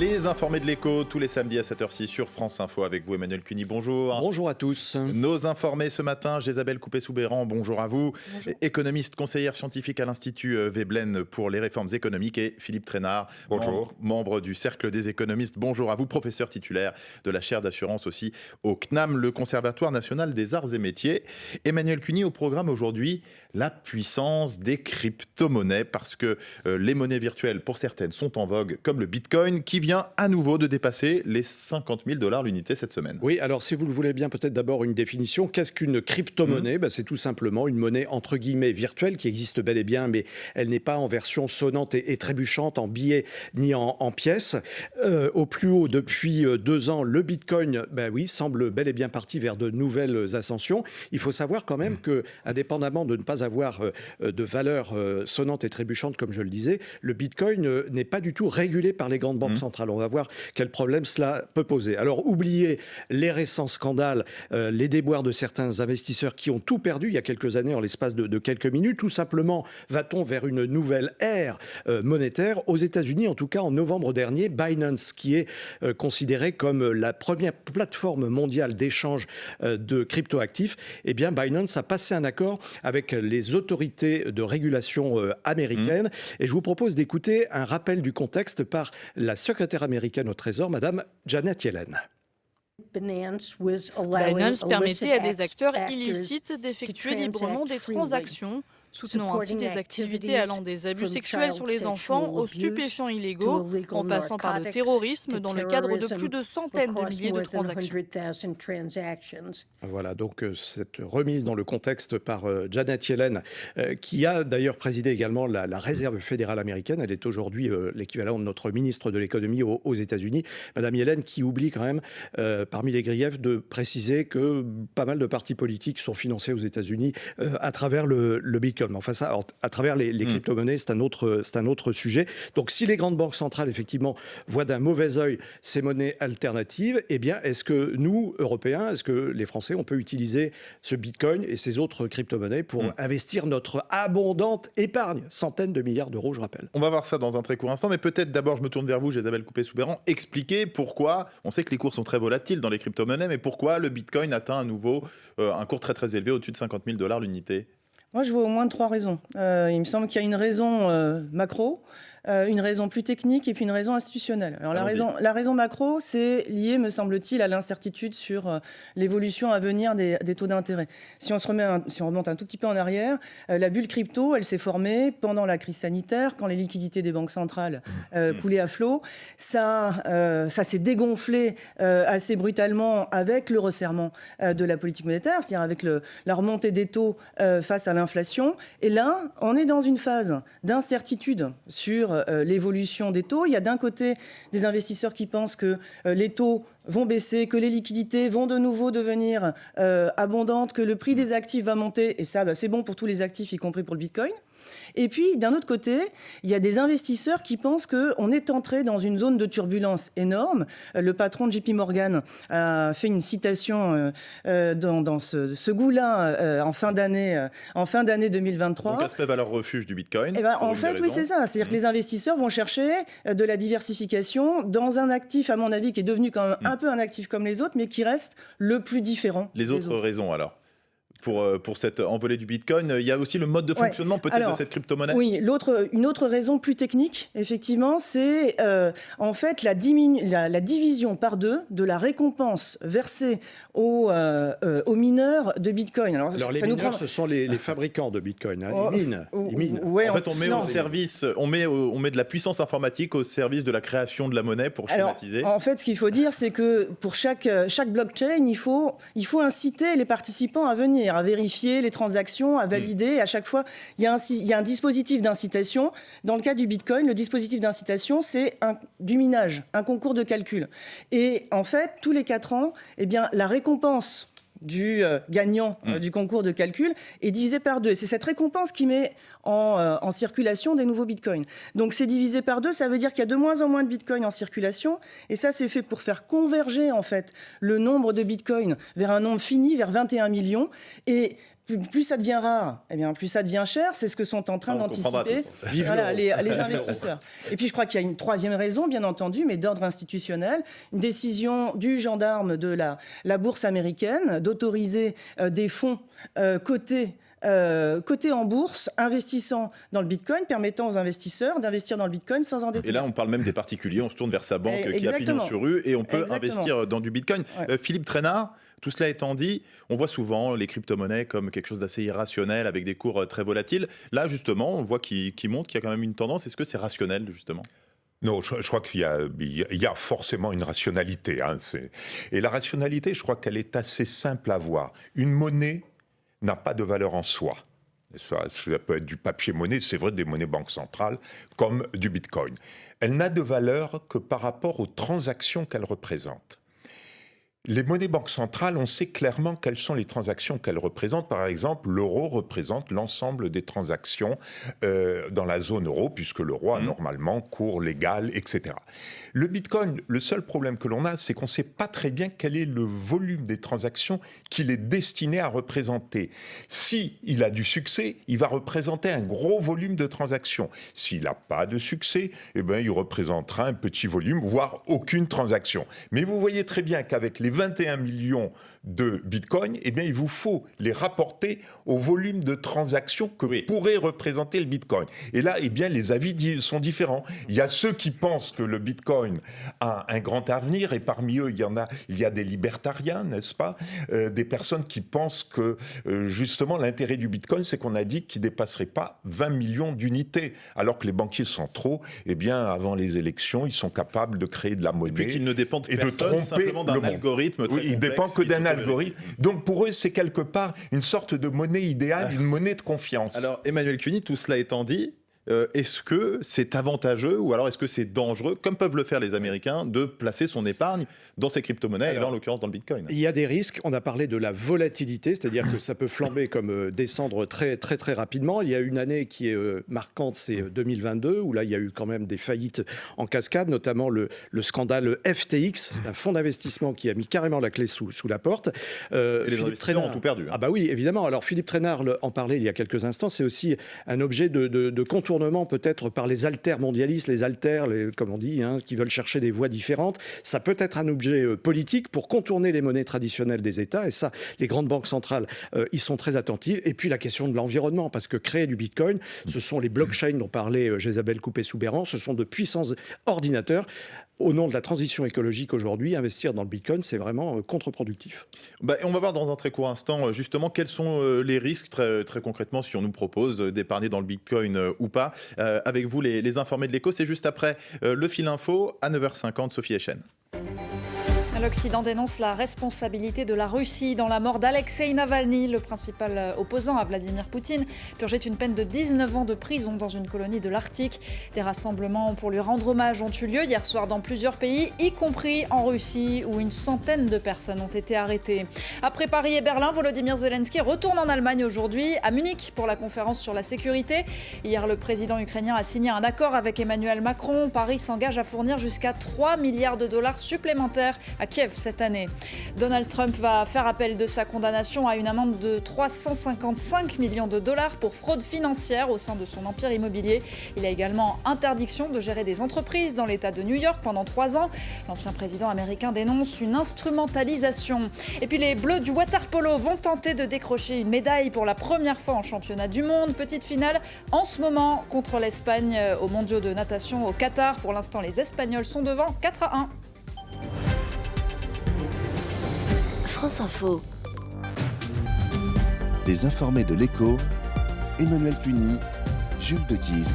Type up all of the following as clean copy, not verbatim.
Les informés de l'écho, tous les samedis à 7h06 sur France Info avec vous, Emmanuel Cuny. Bonjour. Bonjour à tous. Nos informés ce matin, Jésabelle Coupé-Soubeyran, bonjour à vous. Bonjour. Économiste, conseillère scientifique à l'Institut Veblen pour les réformes économiques, et Philippe Trainard, bonjour. membre du Cercle des économistes. Bonjour à vous, professeur titulaire de la chaire d'assurance aussi au CNAM, le Conservatoire national des arts et métiers. Emmanuel Cuny, au programme aujourd'hui, la puissance des crypto-monnaies, parce que les monnaies virtuelles, pour certaines, sont en vogue, comme le Bitcoin, qui vient à nouveau de dépasser les 50 000 $ l'unité cette semaine. Oui, alors si vous le voulez bien, peut-être d'abord une définition. Qu'est-ce qu'une crypto-monnaie ? C'est tout simplement une monnaie entre guillemets virtuelle qui existe bel et bien, mais elle n'est pas en version sonnante et trébuchante, en billets ni en pièces. Au plus haut depuis 2 ans, le Bitcoin, semble bel et bien parti vers de nouvelles ascensions. Il faut savoir quand même que, indépendamment de ne pas avoir de valeur sonnante et trébuchante, comme je le disais, le Bitcoin n'est pas du tout régulé par les grandes banques centrales. On va voir quel problème cela peut poser. Alors, oubliez les récents scandales, les déboires de certains investisseurs qui ont tout perdu il y a quelques années en l'espace de quelques minutes. Tout simplement, va-t-on vers une nouvelle ère monétaire ? Aux États-Unis, en tout cas en novembre dernier, Binance, qui est considéré comme la première plateforme mondiale d'échange de cryptoactifs, eh bien Binance a passé un accord avec les autorités de régulation américaines. Et je vous propose d'écouter un rappel du contexte par la secrétaire américaine au Trésor, Madame Janet Yellen. Binance permettait à des acteurs illicites d'effectuer librement des transactions, soutenant ainsi des activités allant des abus sexuels sur les enfants aux stupéfiants illégaux, en passant par le terrorisme dans le cadre de plus de centaines de milliers de transactions. Voilà, donc cette remise dans le contexte par Janet Yellen, qui a d'ailleurs présidé également la Réserve fédérale américaine. Elle est aujourd'hui l'équivalent de notre ministre de l'économie aux États-Unis. Madame Yellen, qui oublie quand même, parmi les griefs, de préciser que pas mal de partis politiques sont financés aux États-Unis à travers le Bitcoin. Enfin, ça, alors, à travers les crypto-monnaies, c'est un autre sujet. Donc, si les grandes banques centrales, effectivement, voient d'un mauvais œil ces monnaies alternatives, eh bien, est-ce que nous, Européens, est-ce que les Français, on peut utiliser ce Bitcoin et ces autres crypto-monnaies pour investir notre abondante épargne, centaines de milliards d'euros, je rappelle. On va voir ça dans un très court instant, mais peut-être d'abord, je me tourne vers vous, Jésabelle Coupé-Soubeyran, expliquer pourquoi, on sait que les cours sont très volatiles dans les crypto-monnaies, mais pourquoi le Bitcoin atteint à nouveau un cours très très élevé, au-dessus de 50 000 $ l'unité. Moi, je vois au moins 3 raisons. Il me semble qu'il y a une raison macro, une raison plus technique et puis une raison institutionnelle. Alors la raison macro, c'est lié, me semble-t-il, à l'incertitude sur l'évolution à venir des taux d'intérêt. Si on remonte un tout petit peu en arrière, la bulle crypto, elle s'est formée pendant la crise sanitaire, quand les liquidités des banques centrales coulaient à flot. Ça s'est dégonflé assez brutalement avec le resserrement de la politique monétaire, c'est-à-dire avec la remontée des taux face à l'inflation. Et là, on est dans une phase d'incertitude sur l'évolution des taux. Il y a d'un côté des investisseurs qui pensent que les taux vont baisser, que les liquidités vont de nouveau devenir abondantes, que le prix des actifs va monter. Et ça, c'est bon pour tous les actifs, y compris pour le Bitcoin. Et puis, d'un autre côté, il y a des investisseurs qui pensent qu'on est entré dans une zone de turbulence énorme. Le patron de JP Morgan a fait une citation dans ce goût-là en fin d'année 2023. Donc, aspect valeur refuge du Bitcoin. En fait, oui, c'est ça. C'est-à-dire que les investisseurs vont chercher de la diversification dans un actif, à mon avis, qui est devenu quand même un peu un actif comme les autres, mais qui reste le plus différent. Les autres raisons, alors pour cette envolée du Bitcoin, il y a aussi le mode de fonctionnement peut-être de cette crypto-monnaie. Oui, une autre raison plus technique, effectivement, c'est en fait la division par 2 de la récompense versée aux mineurs de Bitcoin. Alors les mineurs, ce sont les fabricants de Bitcoin, ils minent. Ouais, en fait, on met au service, on met de la puissance informatique au service de la création de la monnaie, pour schématiser. En fait, ce qu'il faut dire, c'est que pour chaque blockchain, il faut inciter les participants à venir, à vérifier les transactions, à valider. À chaque fois, il y a un dispositif d'incitation. Dans le cas du Bitcoin, le dispositif d'incitation, c'est du minage, un concours de calcul. Et en fait, tous les 4 ans, eh bien, la récompense du gagnant du concours de calcul est divisée par 2. C'est cette récompense qui met en circulation des nouveaux bitcoins. Donc c'est divisé par 2, ça veut dire qu'il y a de moins en moins de bitcoins en circulation, et ça c'est fait pour faire converger en fait le nombre de bitcoins vers un nombre fini, vers 21 millions, et plus ça devient rare, eh bien, plus ça devient cher. C'est ce que sont en train d'anticiper les investisseurs. Et puis, je crois qu'il y a une troisième raison, bien entendu, mais d'ordre institutionnel. Une décision du gendarme de la bourse américaine d'autoriser des fonds cotés en bourse, investissant dans le Bitcoin, permettant aux investisseurs d'investir dans le Bitcoin sans endettement. Et là, on parle même des particuliers, on se tourne vers sa banque qui a pignon sur rue et on peut investir dans du Bitcoin. Ouais. Philippe Trainard, tout cela étant dit, on voit souvent les crypto-monnaies comme quelque chose d'assez irrationnel, avec des cours très volatiles. Là, justement, on voit qu'il montre qu'il y a quand même une tendance. Est-ce que c'est rationnel, justement ? Non, je crois qu'il y a forcément une rationalité. Et la rationalité, je crois qu'elle est assez simple à voir. Une monnaie n'a pas de valeur en soi. Ça peut être du papier-monnaie, c'est vrai, des monnaies banques centrales, comme du Bitcoin. Elle n'a de valeur que par rapport aux transactions qu'elle représente. Les monnaies banques centrales, on sait clairement quelles sont les transactions qu'elles représentent. Par exemple, l'euro représente l'ensemble des transactions dans la zone euro, puisque l'euro a normalement cours légal, etc. Le Bitcoin, le seul problème que l'on a, c'est qu'on ne sait pas très bien quel est le volume des transactions qu'il est destiné à représenter. S'il a du succès, il va représenter un gros volume de transactions. S'il n'a pas de succès, eh bien, il représentera un petit volume, voire aucune transaction. Mais vous voyez très bien qu'avec les 21 millions de Bitcoin, eh bien, il vous faut les rapporter au volume de transactions que pourrait représenter le Bitcoin. Et là, eh bien, les avis sont différents. Il y a ceux qui pensent que le Bitcoin a un grand avenir, et parmi eux, il y a des libertariens, n'est-ce pas ? Des personnes qui pensent que, justement, l'intérêt du Bitcoin, c'est qu'on a dit qu'il ne dépasserait pas 20 millions d'unités, alors que les banquiers centraux, eh bien, avant les élections, ils sont capables de créer de la monnaie et puis qu'ils ne dépendent et de tromper simplement d'un algorithme très complexe. Ils ne dépendent que d'un algorithme. Donc pour eux, c'est quelque part une sorte de monnaie idéale, une monnaie de confiance. Alors Emmanuel Cuny, tout cela étant dit, est-ce que c'est avantageux ou alors est-ce que c'est dangereux, comme peuvent le faire les Américains, de placer son épargne dans ces crypto-monnaies, et là en l'occurrence dans le Bitcoin ? Il y a des risques. On a parlé de la volatilité, c'est-à-dire que ça peut flamber comme descendre très, très, très rapidement. Il y a une année qui est marquante, c'est 2022, où là il y a eu quand même des faillites en cascade, notamment le scandale FTX. C'est un fonds d'investissement qui a mis carrément la clé sous la porte. Et les investisseurs ont tout perdu. Ah bah oui, évidemment. Alors Philippe Trainard en parlait il y a quelques instants. C'est aussi un objet de contournement peut-être par les altermondialistes, comme on dit, qui veulent chercher des voies différentes. Ça peut être un objet politique pour contourner les monnaies traditionnelles des États, et ça, les grandes banques centrales y sont très attentives. Et puis la question de l'environnement, parce que créer du Bitcoin, ce sont les blockchains dont parlait Jésabel Coupé-Soubeyran, ce sont de puissants ordinateurs. Au nom de la transition écologique aujourd'hui, investir dans le Bitcoin, c'est vraiment contre-productif. On va voir dans un très court instant, justement, quels sont les risques, très, très concrètement, si on nous propose d'épargner dans le Bitcoin ou pas. Avec vous, les informés de l'Écho, c'est juste après le fil info, à 9h50, Sophie Echen. L'Occident dénonce la responsabilité de la Russie dans la mort d'Alexeï Navalny, le principal opposant à Vladimir Poutine, purgeait une peine de 19 ans de prison dans une colonie de l'Arctique. Des rassemblements pour lui rendre hommage ont eu lieu hier soir dans plusieurs pays, y compris en Russie, où une centaine de personnes ont été arrêtées. Après Paris et Berlin, Volodymyr Zelensky retourne en Allemagne aujourd'hui, à Munich, pour la conférence sur la sécurité. Hier, le président ukrainien a signé un accord avec Emmanuel Macron. Paris s'engage à fournir jusqu'à 3 milliards de dollars supplémentaires à Kiev cette année. Donald Trump va faire appel de sa condamnation à une amende de 355 millions de dollars pour fraude financière au sein de son empire immobilier. Il a également interdiction de gérer des entreprises dans l'État de New York pendant 3 ans. L'ancien président américain dénonce une instrumentalisation. Et puis les Bleus du water-polo vont tenter de décrocher une médaille pour la première fois en championnat du monde. Petite finale en ce moment contre l'Espagne aux mondiaux de natation au Qatar. Pour l'instant, les Espagnols sont devant 4-1. France Info. Les informés de l'Écho, Emmanuel Cuny, Jules Deguis.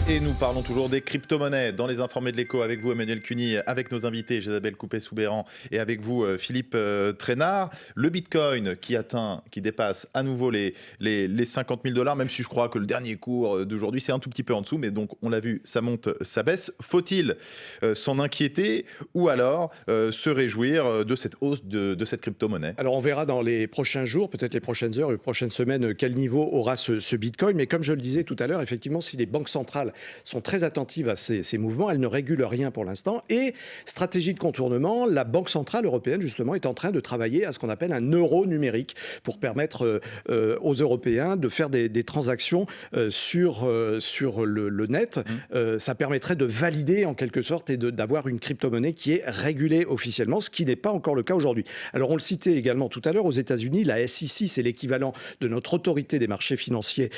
Et nous parlons toujours des crypto-monnaies dans les informés de l'Écho avec vous, Emmanuel Cuny, avec nos invités, Jésabel Coupé-Soubeyran, et avec vous, Philippe Trainard. Le Bitcoin qui dépasse à nouveau les 50 000 $, même si je crois que le dernier cours d'aujourd'hui, c'est un tout petit peu en dessous, mais donc on l'a vu, ça monte, ça baisse. Faut-il s'en inquiéter ou alors se réjouir de cette hausse de cette crypto-monnaie ? Alors on verra dans les prochains jours, peut-être les prochaines heures, les prochaines semaines, quel niveau aura ce Bitcoin. Mais comme je le disais tout à l'heure, effectivement, si les banques centrales sont très attentives à ces mouvements. Elles ne régulent rien pour l'instant. Et stratégie de contournement, la Banque centrale européenne, justement, est en train de travailler à ce qu'on appelle un euro numérique pour permettre aux Européens de faire des transactions sur le net. Ça permettrait de valider en quelque sorte et d'avoir une crypto-monnaie qui est régulée officiellement, ce qui n'est pas encore le cas aujourd'hui. Alors on le citait également tout à l'heure, aux États-Unis, la SEC, c'est l'équivalent de notre autorité des marchés financiers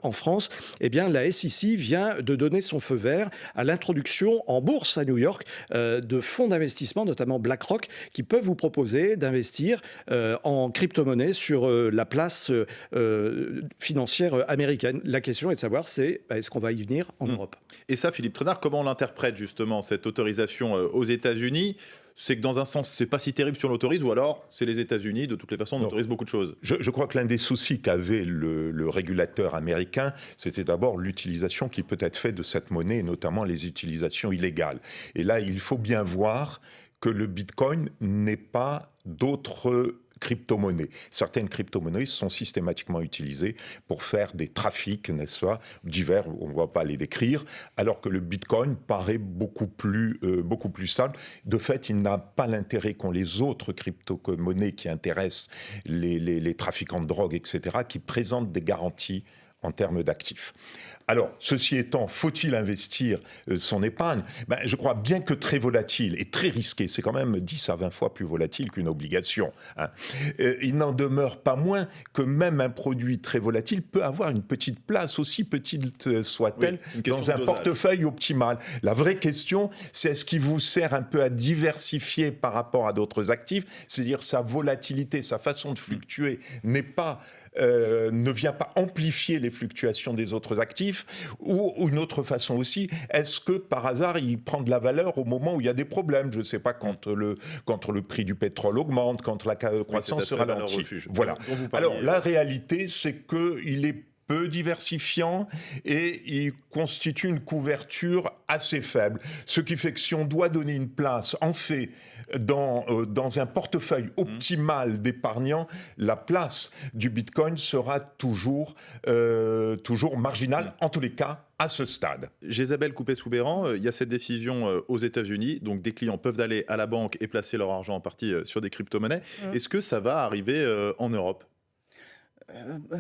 en France. Eh bien, la SEC vient de donner son feu vert à l'introduction en bourse à New York de fonds d'investissement, notamment BlackRock, qui peuvent vous proposer d'investir en crypto-monnaie sur la place financière américaine. La question est de savoir, est-ce qu'on va y venir en Europe ? Et ça, Philippe Trénard, comment on l'interprète justement, cette autorisation aux États-Unis ? C'est que dans un sens, c'est pas si terrible si on l'autorise, ou alors c'est les États-Unis, de toutes les façons, on autorise beaucoup de choses. Je crois que l'un des soucis qu'avait le régulateur américain, c'était d'abord l'utilisation qui peut être faite de cette monnaie, et notamment les utilisations illégales. Et là, il faut bien voir que le Bitcoin n'est pas d'autres crypto-monnaies. Certaines crypto-monnaies sont systématiquement utilisées pour faire des trafics, n'est-ce pas, divers, on ne va pas les décrire, alors que le Bitcoin paraît beaucoup plus stable. De fait, il n'a pas l'intérêt qu'ont les autres crypto-monnaies qui intéressent les trafiquants de drogue, etc., qui présentent des garanties en termes d'actifs. Alors, ceci étant, faut-il investir son épargne ? Je crois, bien que très volatile et très risqué, c'est quand même 10 à 20 fois plus volatile qu'une obligation, hein. Il n'en demeure pas moins que même un produit très volatile peut avoir une petite place, aussi petite soit-elle, dans un portefeuille optimal. La vraie question, c'est est-ce qu'il vous sert un peu à diversifier par rapport à d'autres actifs ? C'est-à-dire sa volatilité, sa façon de fluctuer ne vient pas amplifier les fluctuations des autres actifs, ou une autre façon aussi, est-ce que par hasard il prend de la valeur au moment où il y a des problèmes, je ne sais pas, quand le prix du pétrole augmente, quand la croissance se ralentit. Voilà. Alors la réalité, c'est qu'il est peu diversifiant et il constitue une couverture assez faible. Ce qui fait que si on doit donner une place, en fait, dans un portefeuille optimal d'épargnants, la place du Bitcoin sera toujours marginale, en tous les cas, à ce stade. Isabelle Coupet-Soubeyran, il y a cette décision aux États-Unis, donc des clients peuvent aller à la banque et placer leur argent en partie sur des crypto-monnaies. Est-ce que ça va arriver en Europe ?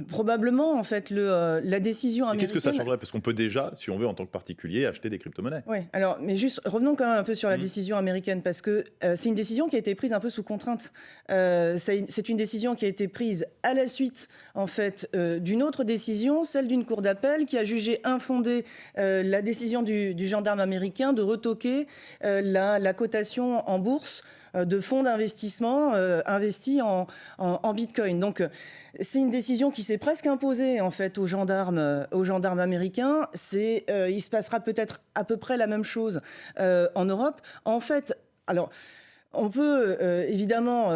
Probablement, en fait, la décision américaine... Qu'est-ce que ça changerait ? Parce qu'on peut déjà, si on veut, en tant que particulier, acheter des crypto-monnaies. Oui, alors, mais juste, revenons quand même un peu sur la décision américaine, parce que c'est une décision qui a été prise un peu sous contrainte. C'est une décision qui a été prise à la suite, en fait, d'une autre décision, celle d'une cour d'appel, qui a jugé infondée la décision du gendarme américain de retoquer la cotation en bourse de fonds d'investissement investis en Bitcoin. Donc, c'est une décision qui s'est presque imposée en fait aux gendarmes américains. Il se passera peut-être à peu près la même chose en Europe. En fait, alors. On peut évidemment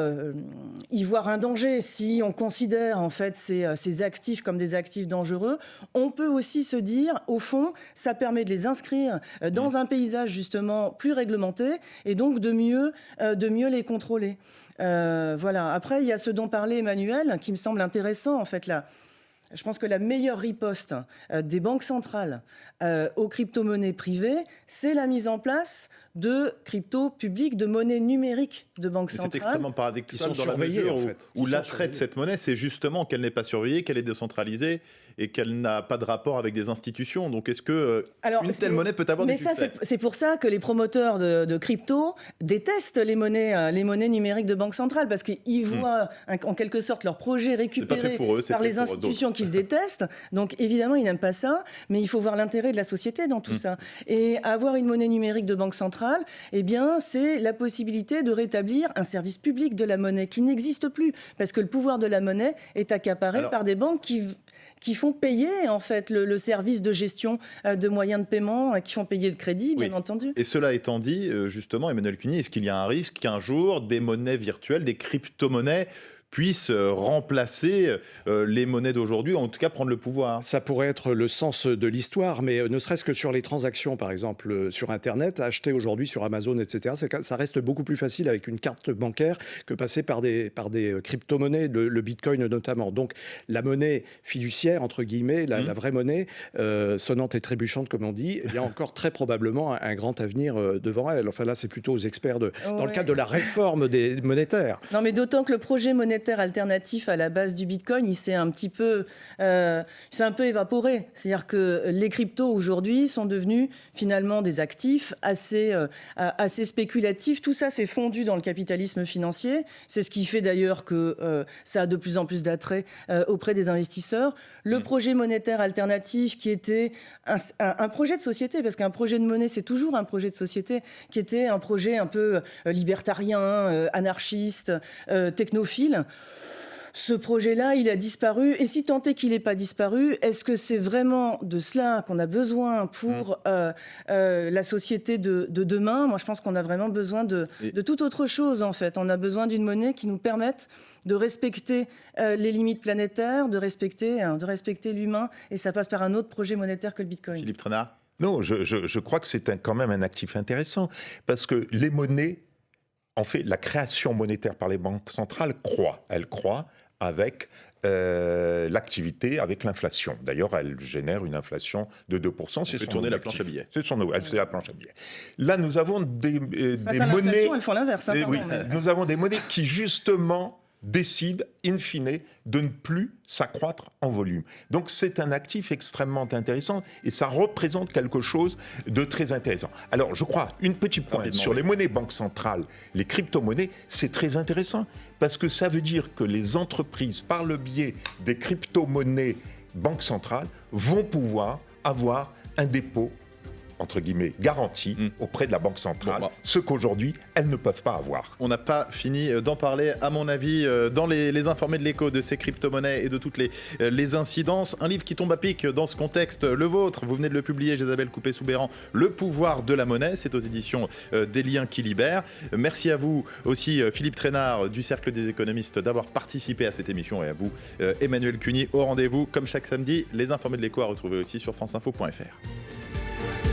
y voir un danger si on considère en fait ces actifs comme des actifs dangereux. On peut aussi se dire, au fond, ça permet de les inscrire dans un paysage justement plus réglementé et donc de mieux les contrôler. Voilà. Après, il y a ce dont parlait Emmanuel, qui me semble intéressant en fait là. Je pense que la meilleure riposte des banques centrales aux crypto-monnaies privées, c'est la mise en place de crypto publiques, de monnaie numérique de banques centrales. C'est extrêmement paradoxal dans la mesure où l'attrait de cette monnaie, c'est justement qu'elle n'est pas surveillée, qu'elle est décentralisée et qu'elle n'a pas de rapport avec des institutions. Donc est-ce que une telle monnaie peut avoir du succès ? C'est pour ça que les promoteurs de crypto détestent les monnaies numériques de banques centrales, parce qu'ils voient en quelque sorte leur projet récupéré par les institutions qu'ils détestent. Donc évidemment, ils n'aiment pas ça, mais il faut voir l'intérêt de la société dans tout ça. Et avoir une monnaie numérique de banque centrale, eh bien, c'est la possibilité de rétablir un service public de la monnaie qui n'existe plus, parce que le pouvoir de la monnaie est accaparé par des banques qui font payer en fait le service de gestion de moyens de paiement, qui font payer le crédit, bien entendu. Et cela étant dit, justement, Emmanuel Cuny, est-ce qu'il y a un risque qu'un jour des monnaies virtuelles, des crypto-monnaies puisse remplacer les monnaies d'aujourd'hui, en tout cas prendre le pouvoir. Ça pourrait être le sens de l'histoire, mais ne serait-ce que sur les transactions, par exemple, sur Internet, acheter aujourd'hui sur Amazon, etc., ça reste beaucoup plus facile avec une carte bancaire que passer par des crypto-monnaies, le Bitcoin notamment. Donc la monnaie fiduciaire, entre guillemets, la vraie monnaie, sonnante et trébuchante, comme on dit, il y a encore très probablement un grand avenir devant elle. Enfin là, c'est plutôt aux experts dans le cadre de la réforme des monétaires. Non, mais d'autant que le projet monétaire alternatif à la base du Bitcoin, il s'est un peu évaporé. C'est-à-dire que les cryptos aujourd'hui sont devenus finalement des actifs assez spéculatifs. Tout ça s'est fondu dans le capitalisme financier. C'est ce qui fait d'ailleurs que ça a de plus en plus d'attrait auprès des investisseurs. Le projet monétaire alternatif qui était un projet de société, parce qu'un projet de monnaie, c'est toujours un projet de société, qui était un projet un peu libertarien, anarchiste, technophile. Ce projet-là, il a disparu. Et si tant est qu'il n'ait pas disparu, est-ce que c'est vraiment de cela qu'on a besoin pour la société de demain ? Moi, je pense qu'on a vraiment besoin de toute autre chose, en fait. On a besoin d'une monnaie qui nous permette de respecter les limites planétaires, de respecter l'humain. Et ça passe par un autre projet monétaire que le Bitcoin. Philippe Trainard ? Non, je crois que c'est quand même un actif intéressant, parce que les monnaies, en fait, la création monétaire par les banques centrales croît. Elle croît avec l'activité, avec l'inflation. D'ailleurs, elle génère une inflation de 2%. C'est tourner la planche à billets. C'est la planche à billets. Là, nous avons des monnaies... Elles font l'inverse. Nous avons des monnaies qui, justement, décident, in fine, de ne plus s'accroître en volume. Donc c'est un actif extrêmement intéressant et ça représente quelque chose de très intéressant. Alors je crois, une petite pointe sur les monnaies banques centrales, les crypto-monnaies, c'est très intéressant parce que ça veut dire que les entreprises, par le biais des crypto-monnaies banques centrales, vont pouvoir avoir un dépôt entre guillemets, garantie auprès de la Banque centrale, ce qu'aujourd'hui, elles ne peuvent pas avoir. On n'a pas fini d'en parler, à mon avis, dans les informés de l'écho de ces crypto-monnaies et de toutes les incidences. Un livre qui tombe à pic dans ce contexte, le vôtre, vous venez de le publier, Isabelle Coupé-Soubeyran, Le pouvoir de la monnaie, c'est aux éditions des Liens qui libèrent. Merci à vous aussi, Philippe Trainard, du Cercle des économistes, d'avoir participé à cette émission, et à vous, Emmanuel Cuny, au rendez-vous, comme chaque samedi. Les informés de l'écho à retrouver aussi sur franceinfo.fr.